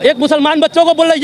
एक मुसलमान बच्चों को बोल रहा है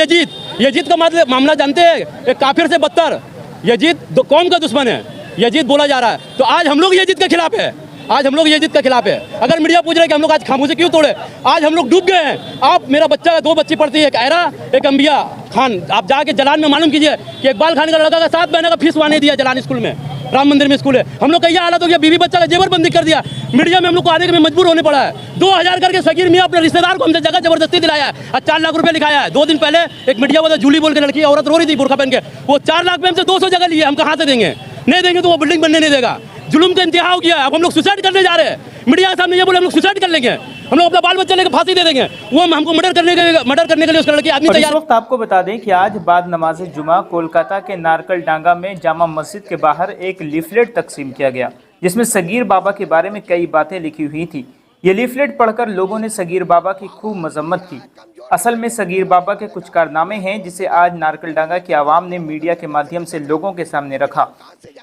यजीद का मतलब मामला जानते हैं, एक काफिर से बदतर। यजीद कौम का दुश्मन है, यजीद बोला जा रहा है। तो आज हम लोग यजीद के खिलाफ है, आज हम लोग यजीद के खिलाफ है। अगर मीडिया पूछ रहे हैं कि हम लोग आज खामोशी क्यों तोड़े, आज हम लोग डूब गए हैं। आप, मेरा बच्चा, 2 बच्ची पढ़ती है, एक आयरा एक अंबिया खान। आप जाके जलान में मालूम कीजिए कि इकबाल खान का लड़का का 7 महीने का फीस वहाँ नहीं दिया जलान स्कूल में, राम मंदिर में स्कूल है। हम लोग का यह हालत हो गया, बीवी बच्चा का जेबरबंदी कर दिया। मीडिया में हम लोग को आने के मजबूर होने पड़ा है। 2000 करके सगीर मियां अपने रिश्तेदार को हमसे जगह जबरदस्ती दिलाया है और 4 लाख रुपए लिखाया है। 2 दिन पहले एक मीडिया वाला जूली बोल के लड़की औरत रो रही थी बुरखा पहन के, वो 4 लाख में हमसे 200 जगह लिए। हम कहाँ से देंगे? नहीं देंगे तो वो बिल्डिंग बनने नहीं देगा। जुल्म का इंतहा हो गया है। अब हम लोग सुसाइड करने जा रहे हैं। मीडिया के सामने ये बोले हम लोग सुसाइड कर लेंगे, हम लोग अपना बाल बच्चा लेकर फांसी दे देंगे। वो हमको मर्डर करने के लिए उस लड़के आदमी तैयार। इस वक्त आपको बता दें कि आज बाद नमाज जुमा कोलकाता के नारकलडांगा में जामा मस्जिद के बाहर एक लीफलेट तकसीम किया गया, जिसमें सगीर बाबा के बारे में कई बातें लिखी हुई थी। ये लीफलेट पढ़कर लोगों ने सगीर बाबा की खूब मजम्मत की। असल में सगीर बाबा के कुछ कारनामे हैं जिसे आज नारकलडांगा की आवाम ने मीडिया के माध्यम से लोगों के सामने रखा।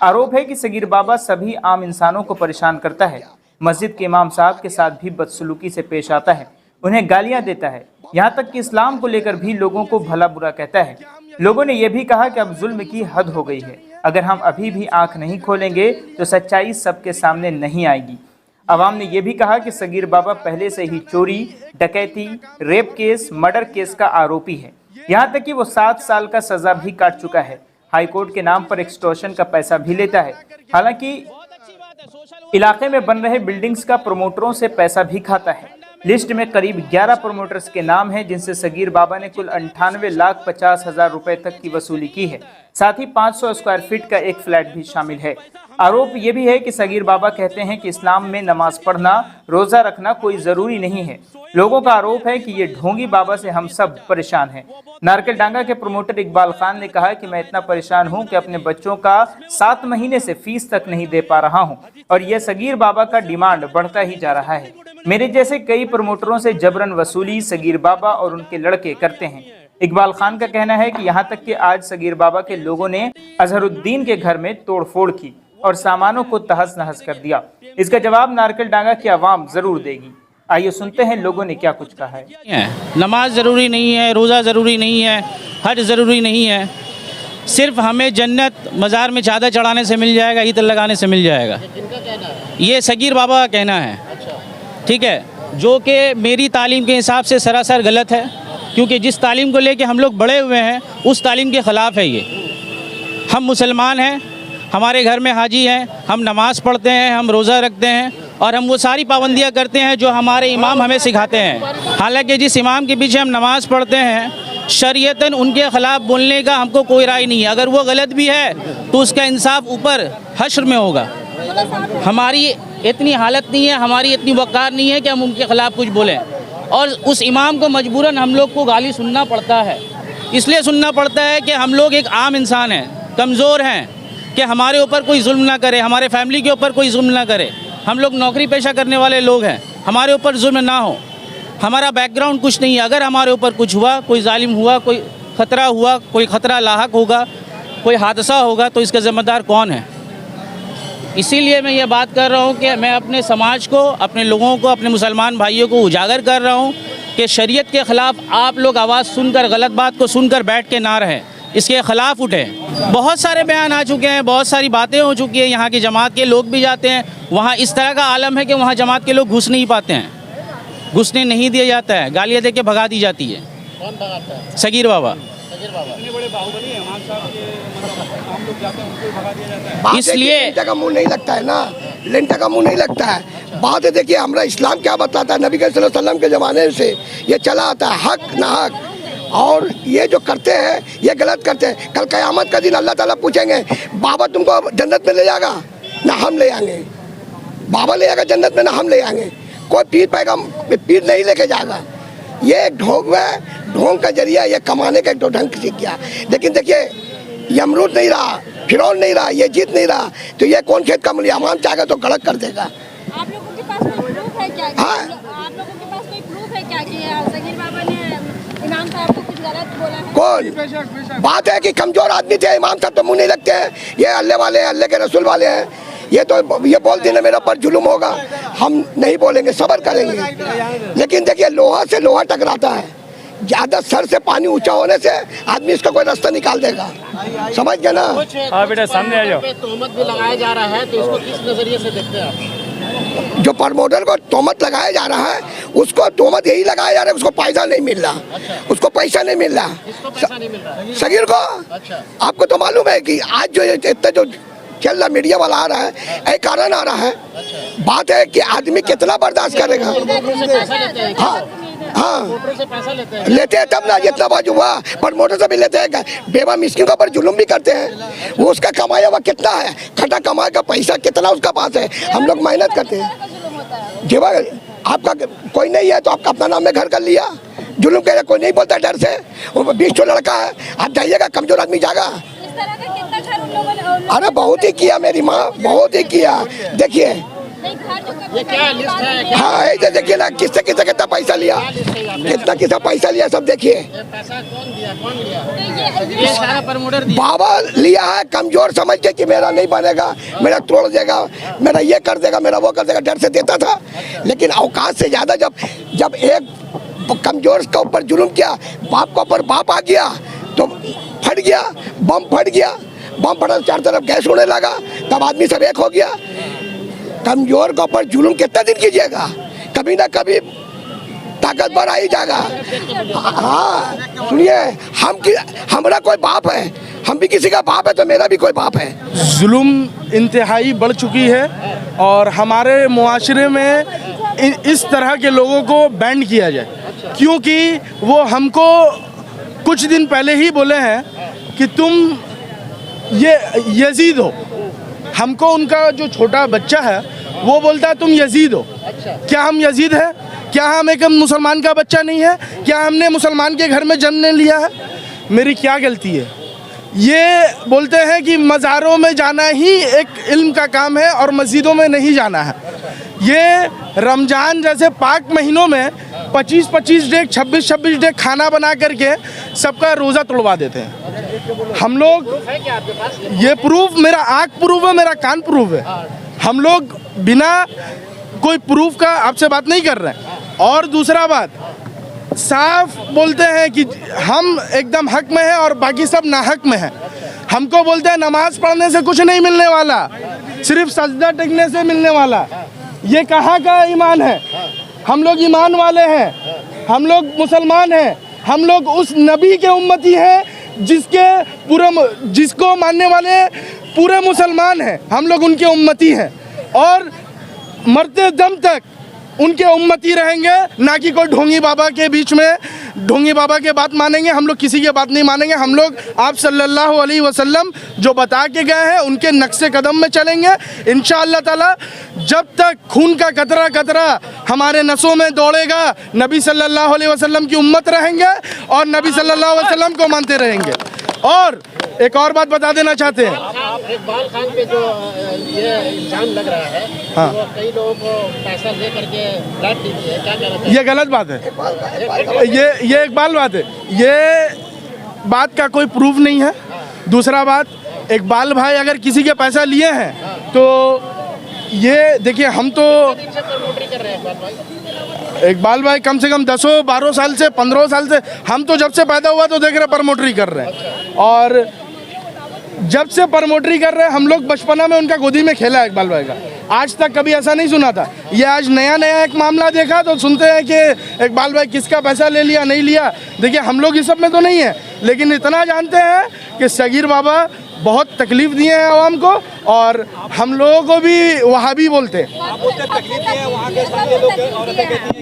आरोप है कि सगीर बाबा सभी आम इंसानों को परेशान करता है, मस्जिद के इमाम साहब के साथ भी बदसलूकी से पेश आता है, उन्हें गालियां देता है, यहाँ तक कि इस्लाम को लेकर भी लोगों को भला बुरा कहता है। लोगों ने यह भी कहा कि अब जुल्म की हद हो गई है, अगर हम अभी भी आंख नहीं खोलेंगे तो सच्चाई सबके सामने नहीं आएगी। अवाम ने यह भी कहा कि सगीर बाबा पहले से ही चोरी, डकैती, रेप केस, मर्डर केस का आरोपी है, यहाँ तक कि वो 7 साल का सजा भी काट चुका है। हाईकोर्ट के नाम पर एक्सटॉर्शन का पैसा भी लेता है। हालांकि इलाके में बन रहे बिल्डिंग्स का प्रमोटरों से पैसा भी खाता है। लिस्ट में करीब 11 प्रमोटर्स के नाम हैं, जिनसे सगीर बाबा ने कुल 98,50,000 रुपए तक की वसूली की है। साथ ही 500 स्क्वायर फीट का एक फ्लैट भी शामिल है। आरोप ये भी है कि सगीर बाबा कहते हैं कि इस्लाम में नमाज पढ़ना, रोज़ा रखना कोई ज़रूरी नहीं है। लोगों का आरोप है कि ये ढोंगी बाबा से हम सब परेशान हैं। नारकलडांगा के प्रमोटर इकबाल खान ने कहा कि मैं इतना परेशान हूं कि अपने बच्चों का 7 महीने से फीस तक नहीं दे पा रहा हूं और यह सगीर बाबा का डिमांड बढ़ता ही जा रहा है। मेरे जैसे कई प्रमोटरों से जबरन वसूली सगीर बाबा और उनके लड़के करते हैं। इकबाल खान का कहना है कि यहाँ तक कि आज सगीर बाबा के लोगों ने अजहरुद्दीन के घर में तोड़फोड़ की और सामानों को तहस नहस कर दिया। इसका जवाब नारकलडांगा की आवाम जरूर देगी। आइए सुनते हैं लोगों ने क्या कुछ कहा है। नमाज ज़रूरी नहीं है, रोज़ा ज़रूरी नहीं है, हज ज़रूरी नहीं है। सिर्फ हमें जन्नत मज़ार में चादर चढ़ाने से मिल जाएगा, ईद लगाने से मिल जाएगा। ये सगीर बाबा का कहना है, ठीक है, जो कि मेरी तालीम के हिसाब से सरासर गलत है, क्योंकि जिस तालीम को लेके हम लोग बड़े हुए हैं उस तालीम के ख़िलाफ़ है ये। हम मुसलमान हैं, हमारे घर में हाजी हैं, हम नमाज़ पढ़ते हैं, हम रोज़ा रखते हैं और हम वो सारी पाबंदियां करते हैं जो हमारे इमाम हमें सिखाते हैं। हालांकि जिस इमाम के पीछे हम नमाज़ पढ़ते हैं, शरीयतन उनके ख़िलाफ़ बोलने का हमको कोई राय नहीं है। अगर वो गलत भी है तो उसका इंसाफ ऊपर हश्र में होगा। हमारी इतनी हालत नहीं है, हमारी इतनी वक़ार नहीं है कि हम उनके ख़िलाफ़ कुछ बोलें। और उस इमाम को मजबूरन हम लोग को गाली सुनना पड़ता है। इसलिए सुनना पड़ता है कि हम लोग एक आम इंसान हैं, कमज़ोर हैं, कि हमारे ऊपर कोई जुल्म ना करे, हमारे फैमिली के ऊपर कोई जुल्म ना करे। हम लोग नौकरी पेशा करने वाले लोग हैं, हमारे ऊपर जुल्म ना हो। हमारा बैकग्राउंड कुछ नहीं है, अगर हमारे ऊपर कुछ हुआ, कोई जालिम हुआ, कोई ख़तरा हुआ, कोई ख़तरा लाहक होगा, कोई हादसा होगा, तो इसका ज़िम्मेदार कौन है? इसीलिए मैं ये बात कर रहा हूँ कि मैं अपने समाज को, अपने लोगों को, अपने मुसलमान भाइयों को उजागर कर रहा हूँ कि शरीयत के ख़िलाफ़ आप लोग आवाज़ सुनकर, गलत बात को सुनकर बैठ के ना रहें, इसके ख़िलाफ़ उठें। बहुत सारे बयान आ चुके हैं, बहुत सारी बातें हो चुकी हैं, यहाँ की जमात के लोग भी जाते हैं, वहाँ इस तरह का आलम है कि वहाँ जमात के लोग घुस नहीं पाते हैं, घुसने नहीं दिया जाता है, गालियाँ दे के भगा दी जाती है। कौन भगाता है? सगीर बाबा। इतने बड़े बाहुबली हैं, इमाम साहब के आम लोग जाते हैं, उनको भगा दिया जाता है। इसलिए लिंटा का मुंह नहीं लगता है ना, लिंटा का मुंह नहीं लगता है। बात है, देखिए हमारा इस्लाम क्या बताता है, नबी सल्लल्लाहु अलैहि वसल्लम के ज़माने से ये चला आता है, हक ना हक। और ये जो करते हैं ये गलत करते हैं। कल क़यामत का दिन अल्लाह ताला पूछेंगे, बाबा तुमको जन्नत में ले जाएगा ना हम ले जाएंगे, बाबा ले जाएगा जन्नत में ना हम ले जाएंगे, कोई पीर नहीं लेके जाएगा। ये एक ढोंग है, ढोंग का जरिया ये कमाने का एक ढंग सीख गया। लेकिन देखिए यमरूद नहीं रहा, फिरौन नहीं रहा, ये जीत नहीं रहा, तो ये कौन खेत का मूल्य अमान चाहेगा तो गलत कर देगा। आप लोगों के पास कोई प्रूफ है क्या? हाँ, आप लोगों के पास कोई प्रूफ है क्या कि सगीर बाबा ने इमाम साहब को कुछ गलत बोला है? कौन? बात है कि कमजोर आदमी थे, इमाम साहब तो मुंह नहीं लगते हैं, ये अल्लाह वाले हैं, अल्लाह के रसूल वाले हैं, ये तो ये बोल देना मेरा पर जुल्म होगा, हम नहीं बोलेंगे, सब्र करेंगे। लेकिन देखिए लोहा से लोहा टकराता है, ज़्यादा सर से पानी ऊंचा होने से आदमी इसका कोई रास्ता निकाल देगा, समझ गए ना। हाँ बेटा सामने आ जाओ। तोहमत भी लगाया जा रहा है, तो इसको किस नजरिए से देखते हैं आप? जो प्रमोटर को तोहमत लगाया जा रहा है उसको तोहमत यही लगाया जा रहा है, उसको पैसा नहीं मिल रहा। उसको पैसा नहीं मिल रहा। किसको पैसा नहीं मिल रहा है? सगीर को। अच्छा। आपको तो मालूम है कि आज जो इतना जो चल रहा मीडिया वाला आ रहा है, एक कारण आ रहा है। बात है कि आदमी कितना बर्दाश्त करेगा। वोटरों से पैसा लेते हैं? हाँ हाँ वोटरों से पैसा लेते हैं? लेते हैं तब ना, जितना बाजू हुआ पर मोटर से भी लेते हैं। बेवा मिस्किन के ऊपर जुल्म भी करते हैं। वो उसका कमाया हुआ कितना है, खटा कमाए का पैसा कितना उसका पास है, हम लोग मेहनत करते हैं। जेवा आपका कोई नहीं है तो आपका अपना नाम में घर कर लिया, जुल्म कह कोई नहीं बोलता डर से। वो 20 तो लड़का है, आप जाइएगा कमजोर आदमी जाएगा। इस तरह का कितना घर उन लोगों ने अरे बहुत ही किया मेरी माँ, बहुत ही किया। देखिए नहीं, घर जो ये क्या लिस्ट है? हाँ ऐसे देखिए ना, किससे किससे कितना पैसा लिया, कितना कितना पैसा लिया, सब देखिए। ये पैसा कौन दिया, कौन लिया? ये ये सारा प्रमोटर दिया। बाबा लिया है कमजोर समझ के कि मेरा नहीं बनेगा, मेरा तोड़ देगा, मेरा ये कर देगा, मेरा वो कर देगा, डर से देता था। लेकिन औकात से ज्यादा जब एक कमजोर के ऊपर जुल्म किया, बाप के ऊपर बाप आ गया तो फट गया, बम फट गया। बम फटा, चारों तरफ गैस उड़ने लगा, तब आदमी सब एक हो गया। कमजोर के ऊपर जुल्म कितना दिन कीजिएगा, कभी ना कभी ताकतवर आ ही जाएगा। हाँ सुनिए, हमारा कोई बाप है, हम भी किसी का बाप है तो मेरा भी कोई बाप है। जुल्म इंतहाई बढ़ चुकी है और हमारे मुआशरे में इस तरह के लोगों को बैंड किया जाए, क्योंकि वो हमको कुछ दिन पहले ही बोले हैं कि तुम ये यजीद हो। हमको उनका जो छोटा बच्चा है वो बोलता है तुम यजीद हो। क्या हम यजीद हैं? क्या हम एक मुसलमान का बच्चा नहीं है? क्या हमने मुसलमान के घर में जन्म लिया है? मेरी क्या गलती है? ये बोलते हैं कि मज़ारों में जाना ही एक इल्म का काम है और मस्जिदों में नहीं जाना है। ये रमज़ान जैसे पाक महीनों में 25-25 डे 26-26 डे खाना बना करके सबका रोज़ा तोड़वा देते हैं। हम लोग ये प्रूफ, मेरा आँख प्रूफ है, मेरा कान प्रूफ है। हम लोग बिना कोई प्रूफ का आपसे बात नहीं कर रहे हैं। और दूसरा बात, साफ बोलते हैं कि हम एकदम हक में हैं और बाकी सब नाहक में हैं। हमको बोलते हैं नमाज पढ़ने से कुछ नहीं मिलने वाला, सिर्फ सजदा टेकने से मिलने वाला। ये कहाँ का ईमान है? हम लोग ईमान वाले हैं, हम लोग मुसलमान हैं, हम लोग उस नबी के उम्मती हैं जिसको मानने वाले पूरे मुसलमान हैं। हम लोग उनके उम्मती हैं और मरते दम तक उनके उम्मती रहेंगे, ना कि कोई ढोंगी बाबा के बीच में ढोंगी बाबा के बात मानेंगे। हम लोग किसी के बात नहीं मानेंगे। हम लोग आप सल्लल्लाहु अलैहि वसल्लम जो बता के गए हैं उनके नक्शे कदम में चलेंगे इंशाअल्लाह ताला। जब तक खून का कतरा कतरा हमारे नसों में दौड़ेगा, नबी सल्लल्लाहु अलैहि वसल्लम की उम्मत रहेंगे और नबी सल्लल्लाहु अलैहि वसल्लम को मानते रहेंगे। और एक और बात बता देना चाहते हैं, इकबाल खान पे जो ये इल्जाम लग रहा है, हाँ। वो कई लोगों को पैसा ले करके फ्लैट दी है, क्या कहना चाहिए? ये गलत बात है। ये इकबाल बात है, ये बात का कोई प्रूफ नहीं है। दूसरा बात, इकबाल भाई अगर किसी के पैसा लिए हैं तो ये देखिए, हम तो प्रमोटरी कर रहे हैं इकबाल भाई। इकबाल भाई कम से कम 10-12 साल से 15 साल से, हम तो जब से पैदा हुआ तो देख रहे प्रमोटरी कर रहे हैं। और जब से प्रमोटरी कर रहे हैं, हम लोग बचपना में उनका गोदी में खेला है इकबाल भाई का। आज तक कभी ऐसा नहीं सुना था। ये आज नया एक मामला देखा तो सुनते हैं कि इकबाल भाई किसका पैसा ले लिया, नहीं लिया। देखिए, हम लोग इस सब में तो नहीं है, लेकिन इतना जानते हैं कि सगीर बाबा बहुत तकलीफ़ दिए हैं आवाम को, और हम लोगों को भी वहाबी बोलते हैं।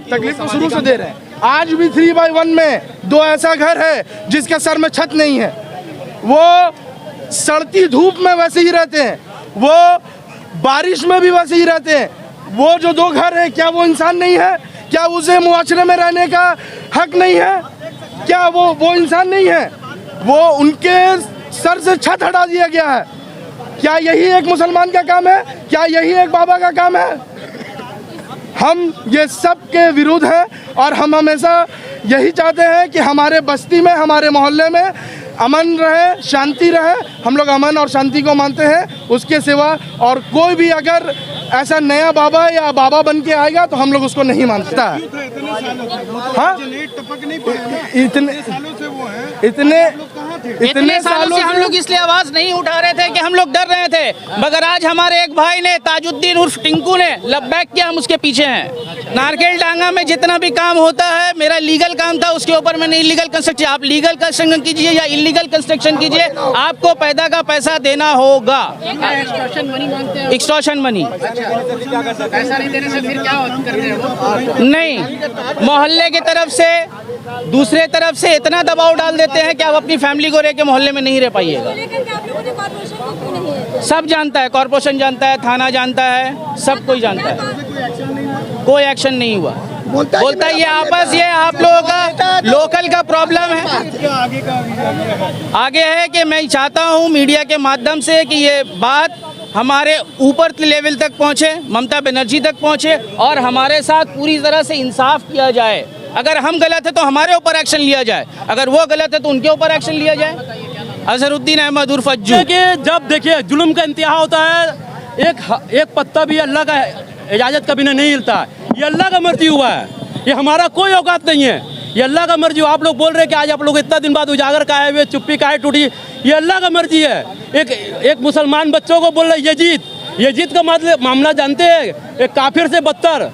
तकलीफ तो शुरू से दे रहे हैं। आज भी 3/1 में 2 ऐसा घर है जिसके सर में छत नहीं है। वो सड़ती धूप में वैसे ही रहते हैं, वो बारिश में भी वैसे ही रहते हैं। वो जो 2 घर है, क्या वो इंसान नहीं है? क्या उसे मुआशरे में रहने का हक नहीं है? क्या वो इंसान नहीं है? वो उनके सर से छत हटा दिया गया है। क्या यही एक मुसलमान का काम है? क्या यही एक बाबा का काम है? हम ये सब के विरुद्ध हैं और हम हमेशा यही चाहते हैं कि हमारे बस्ती में, हमारे मोहल्ले में अमन रहे, शांति रहे। हम लोग अमन और शांति को मानते हैं, उसके सिवा और कोई भी अगर ऐसा नया बाबा या बाबा बन के आएगा तो हम लोग उसको नहीं मानता है। हाँ इतने सालों से हम लोग इसलिए आवाज नहीं उठा रहे थे कि हम लोग डर रहे थे, मगर आज हमारे एक भाई ने, ताजुद्दीन उर्फ टिंकू ने लबैक किया, हम उसके पीछे हैं। नारकेल डांगा में जितना भी काम होता है, मेरा लीगल काम था, उसके ऊपर मैंने इलीगल कंस्ट्रक्शन, आप लीगल कंस्ट्रक्शन कीजिए या इलीगल कंस्ट्रक्शन कीजिए, आपको पैदा का पैसा देना होगा। एक्सटॉर्शन मनी मांगते हैं। एक्सटॉर्शन मनी पैसा नहीं देने से फिर क्या करते हैं वो? नहीं, मोहल्ले की तरफ से, दूसरे तरफ से इतना दबाव डाल देते हैं कि आप अपनी फैमिली को रह के मोहल्ले में नहीं रह पाइएगा। लेकिन क्या आप लोगों ने कॉर्पोरेशन को क्यों नहीं है? सब जानता है, कॉर्पोरेशन जानता है, थाना जानता है, सब कोई जानता है, कोई एक्शन नहीं हुआ। बोलता है ये आपस, ये आप लोगों का लोकल का प्रॉब्लम है। आगे है कि मैं चाहता हूँ मीडिया के माध्यम से कि ये बात हमारे ऊपर लेवल तक पहुँचे, ममता बनर्जी तक पहुँचे और हमारे साथ पूरी तरह से इंसाफ किया जाए। अगर हम गलत है तो हमारे ऊपर एक्शन लिया जाए, अगर वो गलत है तो उनके ऊपर एक्शन लिया जाए। अजहरुद्दीन अहमद उर्फ अज्जू। जब देखिए जुल्म का इंतहा होता है, एक पत्ता भी अल्लाह का इजाज़त कभी नहीं हिलता। ये अल्लाह का मर्जी हुआ है, ये हमारा कोई औकात नहीं है, ये अल्लाह का मर्जी। आप लोग बोल रहे हैं कि आज आप लोग इतना दिन बाद उजागर का है, वे चुप्पी का है टूटी, ये अल्लाह का मर्जी है। एक मुसलमान बच्चों को बोल रहे यजीद का मामला जानते हैं? एक काफिर से बदतर,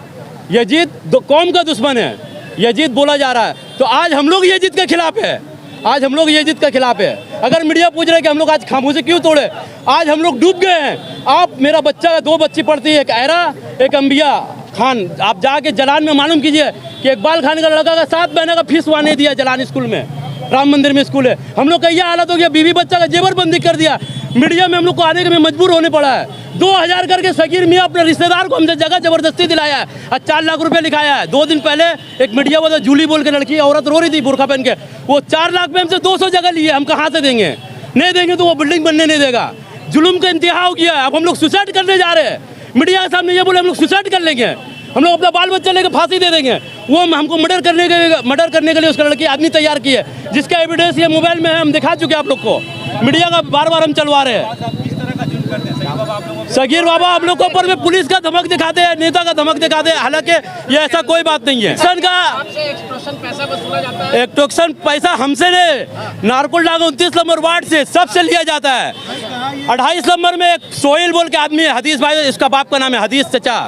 यजीद कौम का दुश्मन है, यजीद बोला जा रहा है। तो आज हम लोग यजीद के खिलाफ है, आज हम लोग यजीद के खिलाफ है। अगर मीडिया पूछ रहे कि हम लोग आज खामोशी क्यों तोड़े, आज हम लोग डूब गए हैं। आप, मेरा बच्चा, 2 बच्ची पढ़ती है, एक ऐरा एक अंबिया खान, आप जाके जलान में मालूम कीजिए कि इकबाल खान का लड़का का 7 महीने का फीस वहाँ नहीं दिया जलान स्कूल में, राम मंदिर में स्कूल है। हम लोग का यह हालत हो गया, बीवी बच्चा का जेबरबंदी कर दिया। मीडिया में हम लोग को आने के में मजबूर होने पड़ा है। 2000 करके सगीर मियाँ अपने रिश्तेदार को हमसे जगह जबरदस्ती दिलाया है और 4 लाख रुपए लिखाया है। 2 दिन पहले एक मीडिया वाला जूली बोल के लड़की, औरत रो रही थी बुरखा पहन के, वो 4 लाख में हमसे 200 जगह लिए। हम कहाँ से देंगे? नहीं देंगे तो वो बिल्डिंग बनने नहीं देगा। जुल्म का इंतहा हो गया है। अब हम लोग सुसाइड करने जा रहे हैं, मीडिया के सामने ये बोले हम लोग सुसाइड कर लेंगे, हम लोग अपना बाल बच्चा लेकर फांसी दे देंगे। वो हमको मर्डर करने के लिए उसका लड़की आदमी तैयार की है, जिसका एविडेंस ये मोबाइल में है, हम दिखा चुके आप लोग को। मीडिया का बार हम चलवा रहे हैं। सगीर बाबा हम लोग को ऊपर में पुलिस का धमक दिखाते हैं, नेता का धमक दिखाते हैं, हालांकि ये ऐसा कोई बात नहीं है। एक्सटॉर्शन पैसा वसूला जाता है। एक्सटॉर्शन पैसा हमसे नहीं, नारकुल डांगा 29 नंबर वार्ड से सबसे लिया जाता है। 28 नंबर में एक सोहेल बोल के आदमी है, हदीस भाई, इसका बाप का नाम है हदीस चचा,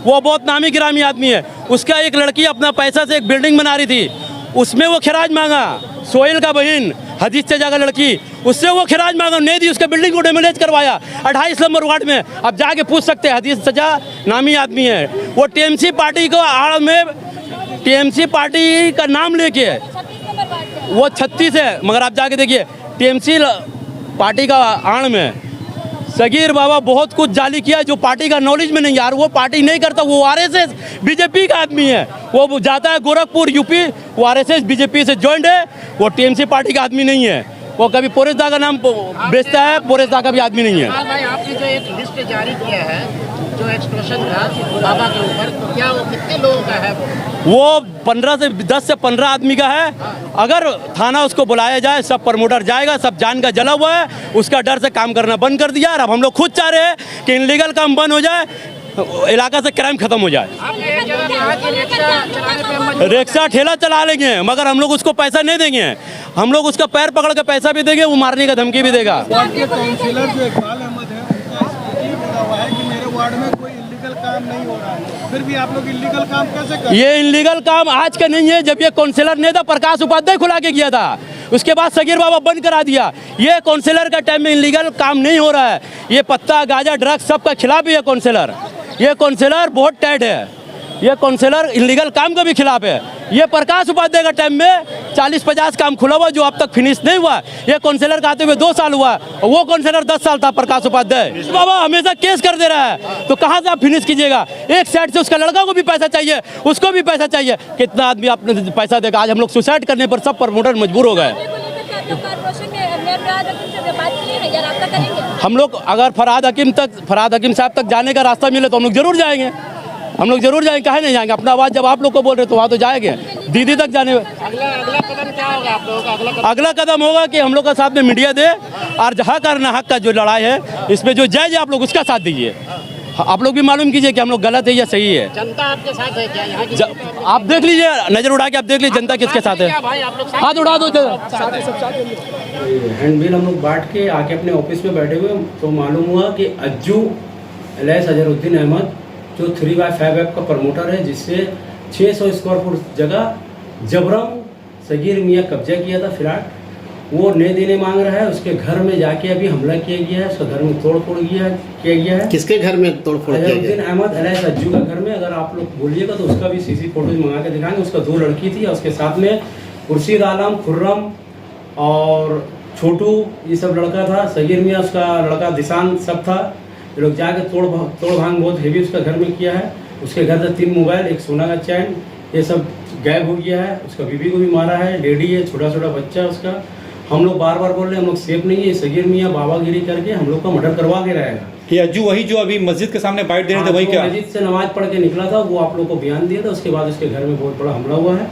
वो बहुत नामी गिरामी आदमी है। उसका एक लड़की अपना पैसा से एक बिल्डिंग बना रही थी, उसमें वो खिराज मांगा, सोहेल का बहन हदीस चचा का लड़की, उससे वो खिराज मांगा, नहीं दी, उसके बिल्डिंग को डेमोलेज करवाया 28 नंबर वार्ड में। अब जाके पूछ सकते हैं, हदीस चचा नामी आदमी है, वो टीएमसी पार्टी को आड़ में, टीएमसी पार्टी का नाम लेके, वो 36 है, मगर आप जाके देखिए टीएमसी पार्टी का आड़ में सगीर बाबा बहुत कुछ जाली किया जो पार्टी का नॉलेज में नहीं। यार वो पार्टी नहीं करता, वो आरएसएस बीजेपी का आदमी है, वो जाता है गोरखपुर यूपी, वो आरएसएस बीजेपी से ज्वाइंट है, वो टीएमसी पार्टी का आदमी नहीं है। वो कभी पोरेसदा का नाम बेचता है, पोरेसदा का भी आदमी नहीं है। भाई आपने जो एक लिस्ट जारी किया है जो एक्सटॉर्शन का बाबा के ऊपर, तो क्या वो कितने लोगों का है? वो 10 से 15 आदमी का है। अगर थाना उसको बुलाया जाए, सब प्रमोटर जाएगा, सब जान का जला हुआ है, उसका डर से काम करना बंद कर दिया। और अब हम लोग खुद चाह रहे हैं कि इनलीगल काम बंद हो जाए, इलाका से क्राइम खत्म हो जाए। रिक्शा ठेला चला लेंगे, मगर हम लोग उसको पैसा नहीं देंगे, हम लोग उसका पैर पकड़ के पैसा भी देंगे, वो मारने का धमकी भी देगा। काउंसिलर जो इकबाल अहमद है, उनका ये बोला हुआ है कि मेरे वार्ड में कोई इल्लीगल काम नहीं हो रहा है, फिर भी आप लोग इल्लीगल काम कैसे कर? ये इल्लीगल काम आज का नहीं है, जब ये काउंसिलर ने था प्रकाश उपाध्याय खुला के किया था, उसके बाद सगीर बाबा बंद करा दिया। ये काउंसिलर का टाइम में इल्लीगल काम नहीं हो रहा है, ये पत्ता गांजा ड्रग्स सबका खिलाफ ही है काउंसिलर। ये काउंसिलर बहुत टाइट है, ये काउंसिलर इल्लीगल काम का भी खिलाफ है। ये प्रकाश उपाध्याय का टाइम में 40-50 काम खुला हुआ जो अब तक फिनिश नहीं हुआ। ये काउंसिलर का आते हुए 2 साल हुआ, और वो काउंसिलर 10 साल था प्रकाश उपाध्याय। बाबा हमेशा केस कर दे रहा है, तो कहाँ से आप फिनिश कीजिएगा? एक साइड से उसका लड़का को भी पैसा चाहिए, उसको भी पैसा चाहिए, कितना आदमी आपने पैसा देगा? आज हम लोग सुसाइड करने पर सब प्रमोटर मजबूर हो गए। हम लोग अगर फरहाद हकीम साहब तक जाने का रास्ता मिले तो हम लोग जरूर जाएंगे, हम लोग जरूर जाएंगे, काहे नहीं जाएंगे? अपना आवाज़ जब आप लोग को बोल रहे तो वहाँ तो जाएंगे। दीदी तक जाने अगला कदम क्या होगा आप लोगों का? अगला कदम होगा कि हम लोग का साथ में मीडिया दे, और हक और ना हक का जो लड़ाई है, इसमें जो जायज है आप लोग उसका साथ दीजिए। आप लोग भी मालूम कीजिए कि हम लोग गलत है या सही है। जनता आपके साथ है क्या यहाँ की? आप देख लीजिए, नजर उड़ा के आप देख लीजिए जनता किसके साथ है। क्या भाई आप लोग साथ हाथ उड़ा दो। हैंडबिल हम लोग बांट के आके अपने ऑफिस में बैठे हुए तो मालूम हुआ कि अज्जू अलियास अजहरुद्दीन अहमद जो 3x5 ऐप का प्रमोटर है, जिससे 600 स्क्वायर फुट जगह जबरन सगीर मियाँ कब्जा किया था फ्लैट, वो नए देने मांग रहा है। उसके घर में जाके अभी हमला किया गया है, उसका घर में तोड़ फोड़ किया गया है। किसके घर में तोड़ फोड़ किया अजहरुद्दीन गया? अहमद अलियास अज्जू का घर में। अगर आप लोग बोलिएगा तो उसका भी सीसी फोटोज मंगा के दिखाएंगे। उसका 2 लड़की थी और उसके साथ में खुर्शीद आलम, खुर्रम और छोटू, ये सब लड़का था। सगीर मियाँ उसका लड़का दिशान सब था। ये लोग जाके तोड़ भांग बहुत हेवी उसका घर में किया है। उसके घर से 3 मोबाइल, एक सोना का चैन, ये सब गायब हो गया है। उसका बीवी को भी मारा है, लेडी है, छोटा छोटा बच्चा उसका। हम लोग बार बार बोल रहे हैं हम लोग सेफ नहीं है। सगीर मियाँ बाबागिरी करके हम लोग का मर्डर करवा के रहेगा। ये अज्जू वही जो अभी मस्जिद के सामने बाइट दे रहे थे, वही क्या? मस्जिद से नमाज पढ़ के निकला था, वो आप लोग को बयान दिया था। उसके बाद उसके घर में बहुत बड़ा हमला हुआ है।